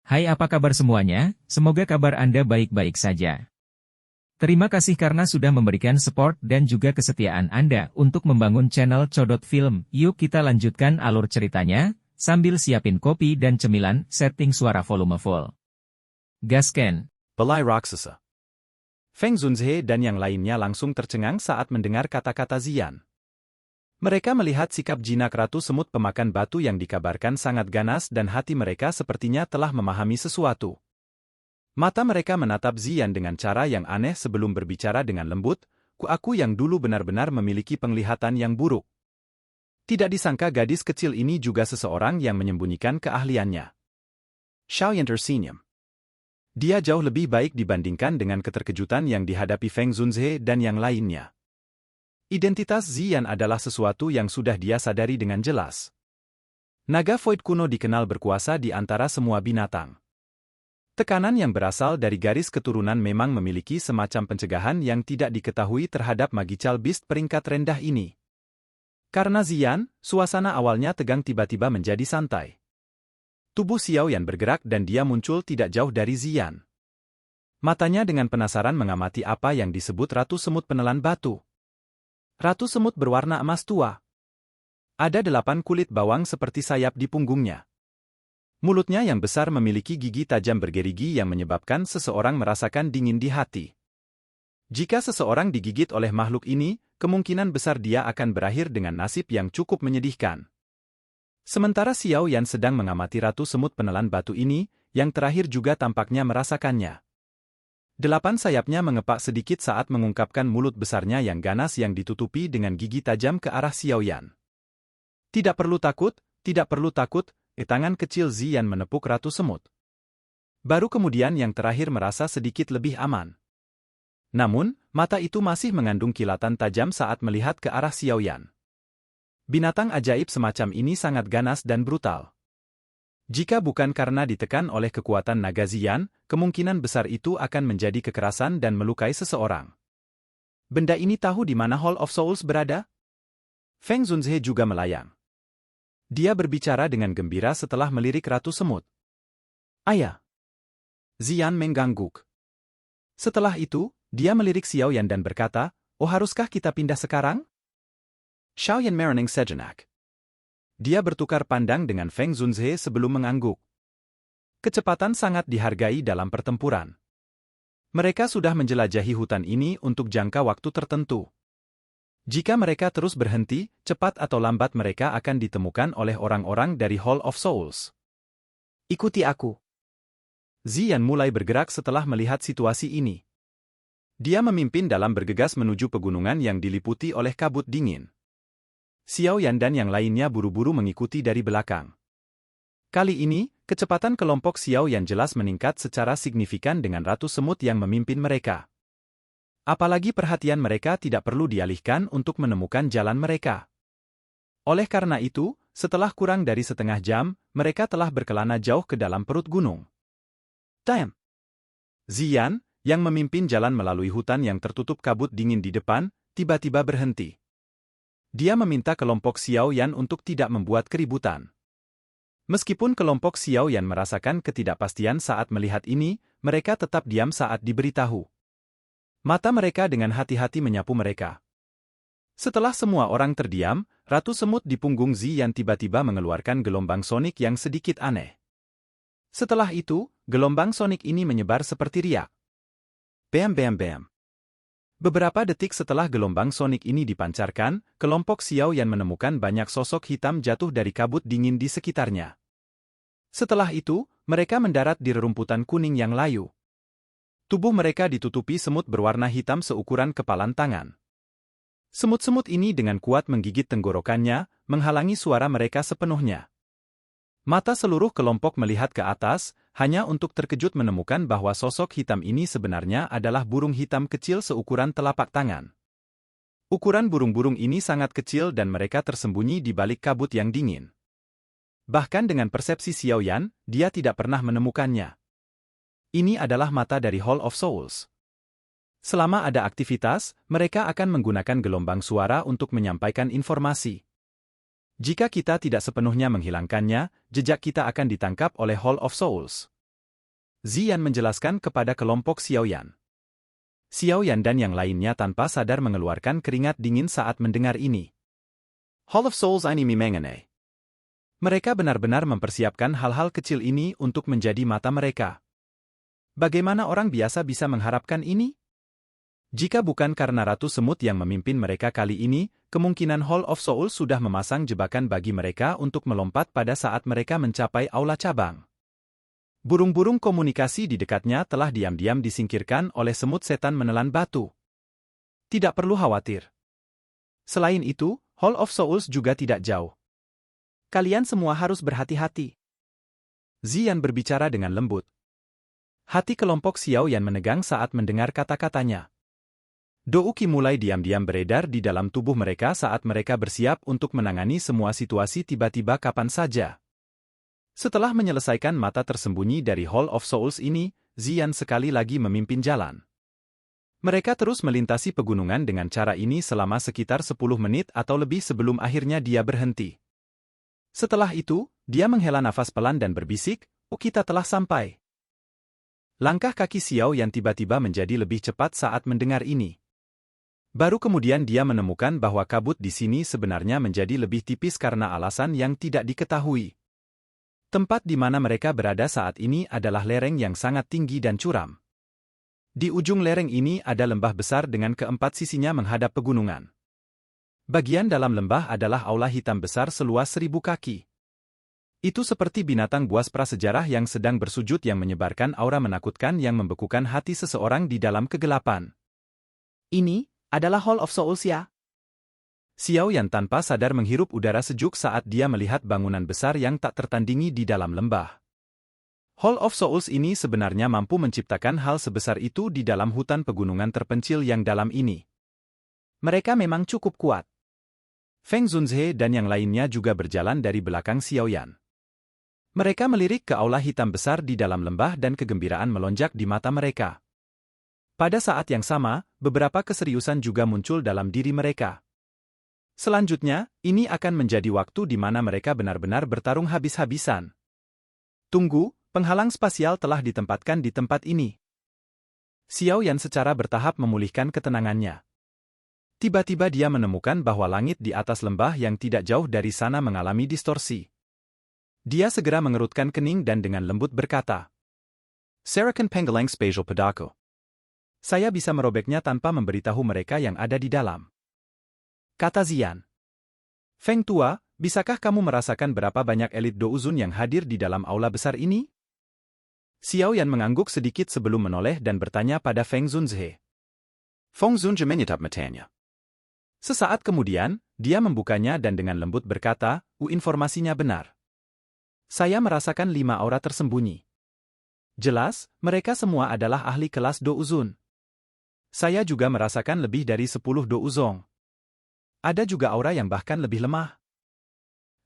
Hai, apa kabar semuanya? Semoga kabar Anda baik-baik saja. Terima kasih karena sudah memberikan support dan juga kesetiaan Anda untuk membangun channel Codot Film. Yuk kita lanjutkan alur ceritanya, sambil siapin kopi dan cemilan, setting suara volume full. Gasken. Belai raksasa. Feng Zunzhe dan yang lainnya langsung tercengang saat mendengar kata-kata Ziyan. Mereka melihat sikap jinak Ratu Semut pemakan batu yang dikabarkan sangat ganas dan hati mereka sepertinya telah memahami sesuatu. Mata mereka menatap Ziyan dengan cara yang aneh sebelum berbicara dengan lembut, aku yang dulu benar-benar memiliki penglihatan yang buruk. Tidak disangka gadis kecil ini juga seseorang yang menyembunyikan keahliannya. Xiaoyan tersenyum. Dia jauh lebih baik dibandingkan dengan keterkejutan yang dihadapi Feng Zunzhe dan yang lainnya. Identitas Ziyan adalah sesuatu yang sudah dia sadari dengan jelas. Naga Void kuno dikenal berkuasa di antara semua binatang. Tekanan yang berasal dari garis keturunan memang memiliki semacam pencegahan yang tidak diketahui terhadap Magical Beast peringkat rendah ini. Karena Ziyan, suasana awalnya tegang tiba-tiba menjadi santai. Tubuh Xiaoyan bergerak dan dia muncul tidak jauh dari Ziyan. Matanya dengan penasaran mengamati apa yang disebut Ratu Semut Penelan Batu. Ratu Semut berwarna emas tua. Ada 8 kulit bawang seperti sayap di punggungnya. Mulutnya yang besar memiliki gigi tajam bergerigi yang menyebabkan seseorang merasakan dingin di hati. Jika seseorang digigit oleh makhluk ini, kemungkinan besar dia akan berakhir dengan nasib yang cukup menyedihkan. Sementara Xiaoyan sedang mengamati Ratu Semut Penelan Batu ini, yang terakhir juga tampaknya merasakannya. 8 sayapnya mengepak sedikit saat mengungkapkan mulut besarnya yang ganas yang ditutupi dengan gigi tajam ke arah Xiaoyan. Tidak perlu takut, tidak perlu takut, tangan kecil Ziyan menepuk Ratu Semut. Baru kemudian yang terakhir merasa sedikit lebih aman. Namun, mata itu masih mengandung kilatan tajam saat melihat ke arah Xiaoyan. Binatang ajaib semacam ini sangat ganas dan brutal. Jika bukan karena ditekan oleh kekuatan naga Ziyan, kemungkinan besar itu akan menjadi kekerasan dan melukai seseorang. Benda ini tahu di mana Hall of Souls berada? Feng Zunzhe juga melayang. Dia berbicara dengan gembira setelah melirik Ratu Semut. Ayah. Ziyan mengangguk. Setelah itu, dia melirik Xiaoyan dan berkata, "Oh, haruskah kita pindah sekarang?" Xiaoyan merenung sejenak. Dia bertukar pandang dengan Feng Zunzhe sebelum mengangguk. Kecepatan sangat dihargai dalam pertempuran. Mereka sudah menjelajahi hutan ini untuk jangka waktu tertentu. Jika mereka terus berhenti, cepat atau lambat mereka akan ditemukan oleh orang-orang dari Hall of Souls. Ikuti aku. Ziyan mulai bergerak setelah melihat situasi ini. Dia memimpin dalam bergegas menuju pegunungan yang diliputi oleh kabut dingin. Xiaoyan dan yang lainnya buru-buru mengikuti dari belakang. Kali ini, kecepatan kelompok Xiaoyan jelas meningkat secara signifikan dengan Ratu Semut yang memimpin mereka. Apalagi perhatian mereka tidak perlu dialihkan untuk menemukan jalan mereka. Oleh karena itu, setelah kurang dari setengah jam, mereka telah berkelana jauh ke dalam perut gunung. Damn! Ziyan, yang memimpin jalan melalui hutan yang tertutup kabut dingin di depan, tiba-tiba berhenti. Dia meminta kelompok Xiaoyan untuk tidak membuat keributan. Meskipun kelompok Xiaoyan merasakan ketidakpastian saat melihat ini, mereka tetap diam saat diberitahu. Mata mereka dengan hati-hati menyapu mereka. Setelah semua orang terdiam, Ratu Semut di punggung Ziyan tiba-tiba mengeluarkan gelombang sonik yang sedikit aneh. Setelah itu, gelombang sonik ini menyebar seperti riak. Bam bam bam. Beberapa detik setelah gelombang sonik ini dipancarkan, kelompok Xiaoyan menemukan banyak sosok hitam jatuh dari kabut dingin di sekitarnya. Setelah itu, mereka mendarat di rerumputan kuning yang layu. Tubuh mereka ditutupi semut berwarna hitam seukuran kepalan tangan. Semut-semut ini dengan kuat menggigit tenggorokannya, menghalangi suara mereka sepenuhnya. Mata seluruh kelompok melihat ke atas, hanya untuk terkejut menemukan bahwa sosok hitam ini sebenarnya adalah burung hitam kecil seukuran telapak tangan. Ukuran burung-burung ini sangat kecil dan mereka tersembunyi di balik kabut yang dingin. Bahkan dengan persepsi Xiaoyan, dia tidak pernah menemukannya. Ini adalah mata dari Hall of Souls. Selama ada aktivitas, mereka akan menggunakan gelombang suara untuk menyampaikan informasi. Jika kita tidak sepenuhnya menghilangkannya, jejak kita akan ditangkap oleh Hall of Souls. Ziyan menjelaskan kepada kelompok Xiaoyan. Xiaoyan dan yang lainnya tanpa sadar mengeluarkan keringat dingin saat mendengar ini. Hall of Souls ini mengene. Mereka benar-benar mempersiapkan hal-hal kecil ini untuk menjadi mata mereka. Bagaimana orang biasa bisa mengharapkan ini? Jika bukan karena Ratu Semut yang memimpin mereka kali ini, kemungkinan Hall of Souls sudah memasang jebakan bagi mereka untuk melompat pada saat mereka mencapai aula cabang. Burung-burung komunikasi di dekatnya telah diam-diam disingkirkan oleh semut setan menelan batu. Tidak perlu khawatir. Selain itu, Hall of Souls juga tidak jauh. Kalian semua harus berhati-hati. Ziyan berbicara dengan lembut. Hati kelompok Xiaoyan menegang saat mendengar kata-katanya. Douki mulai diam-diam beredar di dalam tubuh mereka saat mereka bersiap untuk menangani semua situasi tiba-tiba kapan saja. Setelah menyelesaikan mata tersembunyi dari Hall of Souls ini, Ziyan sekali lagi memimpin jalan. Mereka terus melintasi pegunungan dengan cara ini selama sekitar 10 menit atau lebih sebelum akhirnya dia berhenti. Setelah itu, dia menghela nafas pelan dan berbisik, "Oh, kita telah sampai." Langkah kaki Xiao yang tiba-tiba menjadi lebih cepat saat mendengar ini. Baru kemudian dia menemukan bahwa kabut di sini sebenarnya menjadi lebih tipis karena alasan yang tidak diketahui. Tempat di mana mereka berada saat ini adalah lereng yang sangat tinggi dan curam. Di ujung lereng ini ada lembah besar dengan keempat sisinya menghadap pegunungan. Bagian dalam lembah adalah aula hitam besar seluas 1000 kaki. Itu seperti binatang buas prasejarah yang sedang bersujud yang menyebarkan aura menakutkan yang membekukan hati seseorang di dalam kegelapan. Ini adalah Hall of Souls ya? Xiaoyan tanpa sadar menghirup udara sejuk saat dia melihat bangunan besar yang tak tertandingi di dalam lembah. Hall of Souls ini sebenarnya mampu menciptakan hal sebesar itu di dalam hutan pegunungan terpencil yang dalam ini. Mereka memang cukup kuat. Feng Zunze dan yang lainnya juga berjalan dari belakang Xiaoyan. Mereka melirik ke aula hitam besar di dalam lembah dan kegembiraan melonjak di mata mereka. Pada saat yang sama, beberapa keseriusan juga muncul dalam diri mereka. Selanjutnya, ini akan menjadi waktu di mana mereka benar-benar bertarung habis-habisan. Tunggu, penghalang spasial telah ditempatkan di tempat ini. Xiaoyan secara bertahap memulihkan ketenangannya. Tiba-tiba dia menemukan bahwa langit di atas lembah yang tidak jauh dari sana mengalami distorsi. Dia segera mengerutkan kening dan dengan lembut berkata, "Serakan Penggalang Spatial Pedako. Saya bisa merobeknya tanpa memberitahu mereka yang ada di dalam." Kata Ziyan. "Feng Tua, bisakah kamu merasakan berapa banyak elit Douzun yang hadir di dalam aula besar ini?" Xiaoyan mengangguk sedikit sebelum menoleh dan bertanya pada Feng Zunze. Feng Zunze menyetap matanya. Sesaat kemudian, dia membukanya dan dengan lembut berkata, informasinya benar. Saya merasakan 5 aura tersembunyi. Jelas, mereka semua adalah ahli kelas Douzun. Saya juga merasakan lebih dari 10 Douzong. Ada juga aura yang bahkan lebih lemah.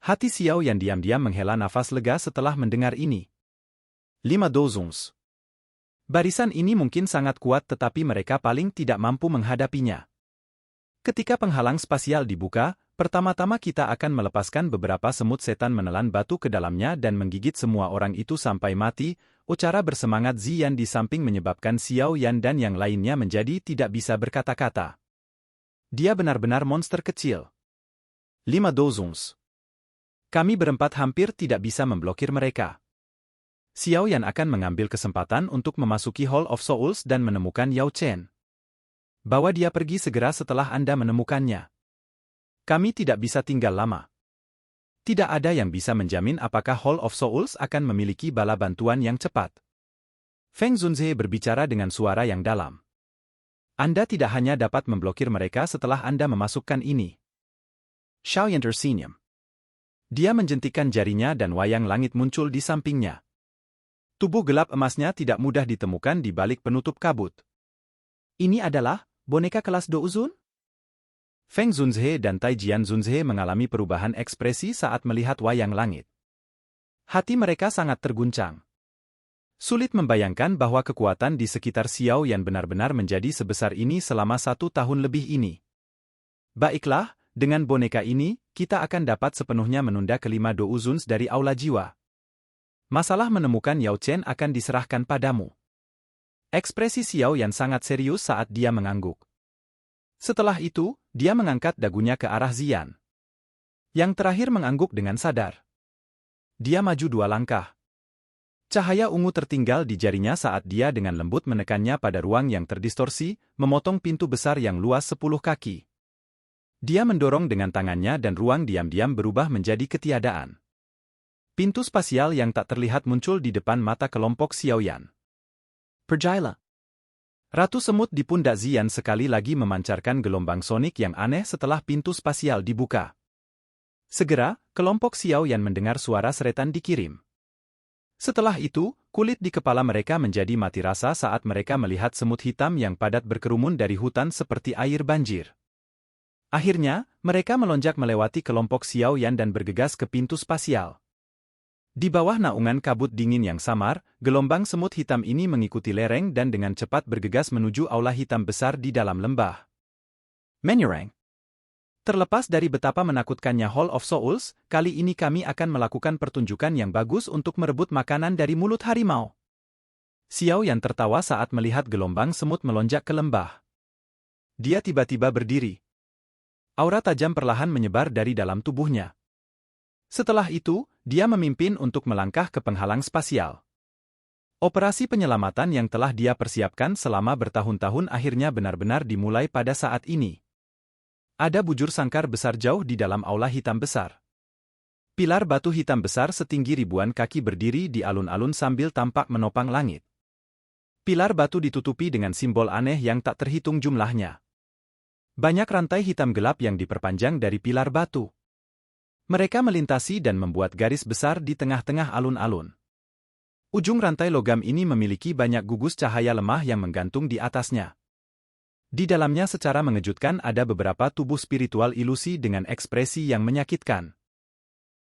Hati Xiao yang diam-diam menghela nafas lega setelah mendengar ini. 5 Douzongs. Barisan ini mungkin sangat kuat tetapi mereka paling tidak mampu menghadapinya. Ketika penghalang spasial dibuka, pertama-tama kita akan melepaskan beberapa semut setan menelan batu ke dalamnya dan menggigit semua orang itu sampai mati. Ucara bersemangat Ziyan di samping menyebabkan Xiao Yan dan yang lainnya menjadi tidak bisa berkata-kata. Dia benar-benar monster kecil. 5 Douzongs. Kami berempat hampir tidak bisa memblokir mereka. Xiao Yan akan mengambil kesempatan untuk memasuki Hall of Souls dan menemukan Yao Chen. Bawa dia pergi segera setelah Anda menemukannya. Kami tidak bisa tinggal lama. Tidak ada yang bisa menjamin apakah Hall of Souls akan memiliki bala bantuan yang cepat. Feng Zunze berbicara dengan suara yang dalam. Anda tidak hanya dapat memblokir mereka setelah Anda memasukkan ini. Xiaoyan tersenyum. Dia menjentikkan jarinya dan wayang langit muncul di sampingnya. Tubuh gelap emasnya tidak mudah ditemukan di balik penutup kabut. Ini adalah boneka kelas Douzun? Feng Zunze dan Taijian Zunze mengalami perubahan ekspresi saat melihat wayang langit. Hati mereka sangat terguncang. Sulit membayangkan bahwa kekuatan di sekitar Xiao Yan benar-benar menjadi sebesar ini selama 1 tahun lebih ini. Baiklah, dengan boneka ini, kita akan dapat sepenuhnya menunda kelima Douzuns dari aula jiwa. masalah menemukan Yao Chen akan diserahkan padamu. Ekspresi Xiao Yan sangat serius saat dia mengangguk. Setelah itu, dia mengangkat dagunya ke arah Ziyan. Yang terakhir mengangguk dengan sadar. Dia maju 2 langkah. Cahaya ungu tertinggal di jarinya saat dia dengan lembut menekannya pada ruang yang terdistorsi, memotong pintu besar yang luas 10 kaki. Dia mendorong dengan tangannya dan ruang diam-diam berubah menjadi ketiadaan. Pintu spasial yang tak terlihat muncul di depan mata kelompok Xiao Yan. Pergilah. Ratu semut di pundak Ziyan sekali lagi memancarkan gelombang sonik yang aneh setelah pintu spasial dibuka. Segera, kelompok Xiao Yan mendengar suara seretan dikirim. Setelah itu, kulit di kepala mereka menjadi mati rasa saat mereka melihat semut hitam yang padat berkerumun dari hutan seperti air banjir. Akhirnya, mereka melonjak melewati kelompok Xiao Yan dan bergegas ke pintu spasial. Di bawah naungan kabut dingin yang samar, gelombang semut hitam ini mengikuti lereng dan dengan cepat bergegas menuju aula hitam besar di dalam lembah. Menyerang. Terlepas dari betapa menakutkannya Hall of Souls, kali ini kami akan melakukan pertunjukan yang bagus untuk merebut makanan dari mulut harimau. Xiao Yan tertawa saat melihat gelombang semut melonjak ke lembah. Dia tiba-tiba berdiri. Aura tajam perlahan menyebar dari dalam tubuhnya. Setelah itu, dia memimpin untuk melangkah ke penghalang spasial. Operasi penyelamatan yang telah dia persiapkan selama bertahun-tahun akhirnya benar-benar dimulai pada saat ini. Ada bujur sangkar besar jauh di dalam aula hitam besar. Pilar batu hitam besar setinggi ribuan kaki berdiri di alun-alun sambil tampak menopang langit. Pilar batu ditutupi dengan simbol aneh yang tak terhitung jumlahnya. Banyak rantai hitam gelap yang diperpanjang dari pilar batu. Mereka melintasi dan membuat garis besar di tengah-tengah alun-alun. Ujung rantai logam ini memiliki banyak gugus cahaya lemah yang menggantung di atasnya. Di dalamnya secara mengejutkan ada beberapa tubuh spiritual ilusi dengan ekspresi yang menyakitkan.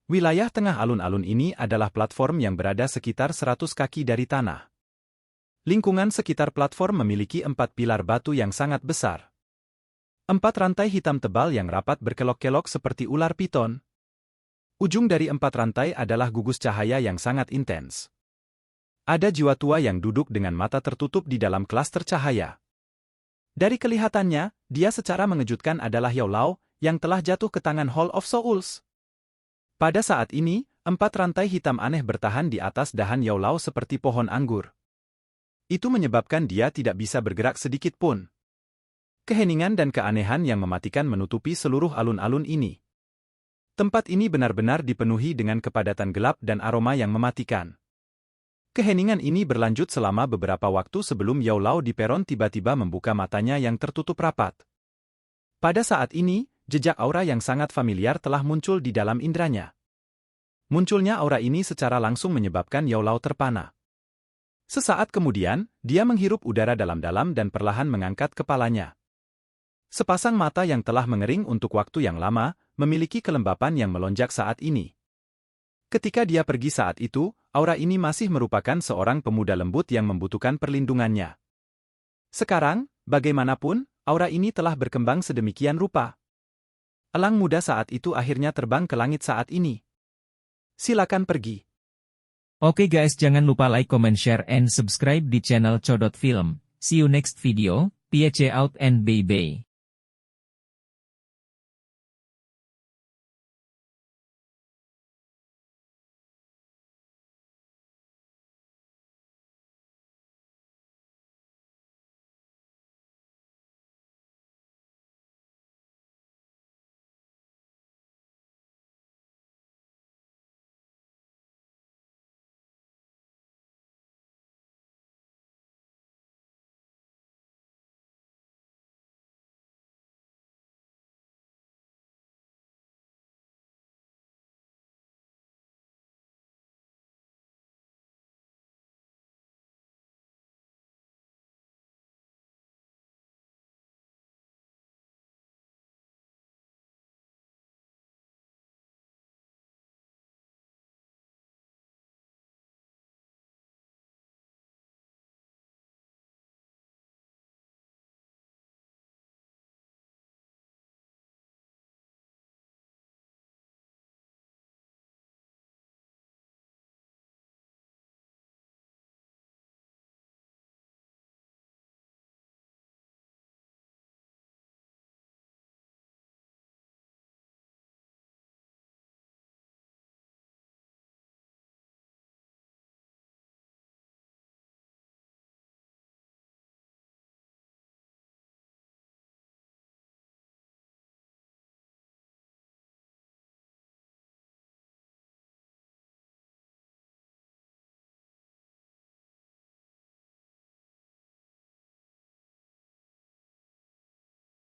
Wilayah tengah alun-alun ini adalah platform yang berada sekitar 100 kaki dari tanah. Lingkungan sekitar platform memiliki 4 pilar batu yang sangat besar. 4 rantai hitam tebal yang rapat berkelok-kelok seperti ular piton. Ujung dari 4 rantai adalah gugus cahaya yang sangat intens. Ada jiwa tua yang duduk dengan mata tertutup di dalam klaster cahaya. Dari kelihatannya, dia secara mengejutkan adalah Yao Lao, yang telah jatuh ke tangan Hall of Souls. Pada saat ini, 4 rantai hitam aneh bertahan di atas dahan Yao Lao seperti pohon anggur. Itu menyebabkan dia tidak bisa bergerak sedikit pun. Keheningan dan keanehan yang mematikan menutupi seluruh alun-alun ini. Tempat ini benar-benar dipenuhi dengan kepadatan gelap dan aroma yang mematikan. Keheningan ini berlanjut selama beberapa waktu sebelum Yao Lao di peron tiba-tiba membuka matanya yang tertutup rapat. Pada saat ini, jejak aura yang sangat familiar telah muncul di dalam indranya. Munculnya aura ini secara langsung menyebabkan Yao Lao terpana. Sesaat kemudian, dia menghirup udara dalam-dalam dan perlahan mengangkat kepalanya. Sepasang mata yang telah mengering untuk waktu yang lama, memiliki kelembapan yang melonjak saat ini. Ketika dia pergi saat itu, aura ini masih merupakan seorang pemuda lembut yang membutuhkan perlindungannya. Sekarang, bagaimanapun, aura ini telah berkembang sedemikian rupa. Elang muda saat itu akhirnya terbang ke langit saat ini. Silakan pergi. Oke guys, jangan lupa like, comment, share, and subscribe di channel Codot Film. See you next video, peace out and bye-bye.